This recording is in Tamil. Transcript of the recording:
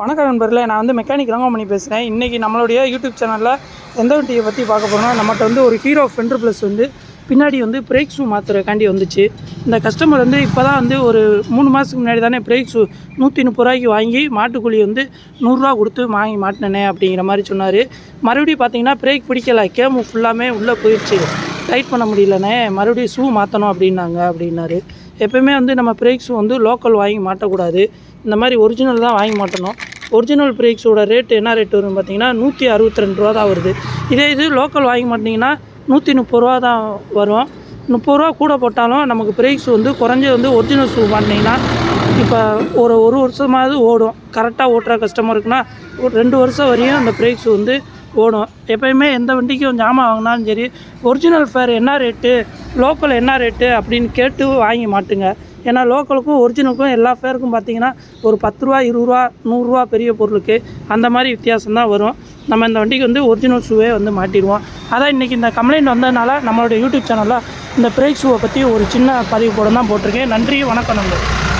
வணக்கம் நண்பர்களே, நான் மெக்கானிக் ரங்கமணி பேசுகிறேன். இன்றைக்கி நம்மளுடைய யூடியூப் சேனலில் எந்த வண்டியை பற்றி பார்க்க போகிறோம்னா, நம்மகிட்ட ஒரு ஹீரோ ஃபெண்டர் ப்ளஸ் பின்னாடி பிரேக் ஷூ மாற்றுறக்காண்டி வந்துச்சு. இந்த கஸ்டமர் இப்போ தான் ஒரு 3 மாதத்துக்கு முன்னாடி தானே பிரேக் ஷூ 130 ரூபாய்க்கு வாங்கி மாட்டுக்கூலி 100 கொடுத்து வாங்கி மாட்டினேனே அப்படிங்கிற மாதிரி சொன்னார். மறுபடியும் பார்த்தீங்கன்னா பிரேக் பிடிக்கலை, கேமு ஃபுல்லாமே உள்ளே போயிடுச்சு, டைட் பண்ண முடியலண்ணே, மறுபடியும் ஷூ மாற்றணும் அப்படின்னாரு. எப்போயுமே நம்ம பிரேக் ஷூ லோக்கல் வாங்கி மாட்டக்கூடாது, இந்த மாதிரி ஒரிஜினல் தான் வாங்கி மாட்டணும். ஒரிஜினல் பிரேக்ஸோட ரேட்டு என்ன ரேட் வரும் பார்த்தீங்கன்னா 162 ரூபா தான் வருது. இது லோக்கல் வாங்கி மாட்டிங்கன்னா 130 ரூபா தான் வரும். 30 ரூபா கூட போட்டாலும் நமக்கு பிரேக்ஸ் குறைஞ்ச ஒரிஜினல் ஷூ மாட்டினீங்கன்னா இப்போ ஒரு வருஷமாவது ஓடும். கரெக்டாக ஓட்டுற கஸ்டமருக்குன்னா ஒரு 2 வருஷம் வரையும் அந்த பிரேக்ஸ் ஓடும். எப்போயுமே எந்த வண்டிக்கும் ஜாமான் வாங்கினாலும் சரி, ஒரிஜினல் ஃபேர் என்ன ரேட்டு, லோக்கல் என்ன ரேட்டு அப்படின்னு கேட்டு வாங்கி மாட்டுங்க. ஏன்னா லோக்கலுக்கும் ஒரிஜினலுக்கும் எல்லா ஃபேருக்கும் பார்த்திங்கன்னா ஒரு 10 ரூபா, 20 ரூபா, 100 ரூபா பெரிய பொருளுக்கு அந்த மாதிரி வித்தியாசம் தான் வரும். நம்ம இந்த வண்டிக்கு ஒரிஜினல் ஷூவே மாட்டிடுவோம். அதான் இன்றைக்கி இந்த கம்ப்ளைண்ட் வந்ததுனால நம்மளுடைய யூடியூப் சேனலில் இந்த பிரேக் ஷூவை பற்றி ஒரு சின்ன பதிவு போட தான் போட்டிருக்கேன். நன்றி, வணக்கம் நண்பர்.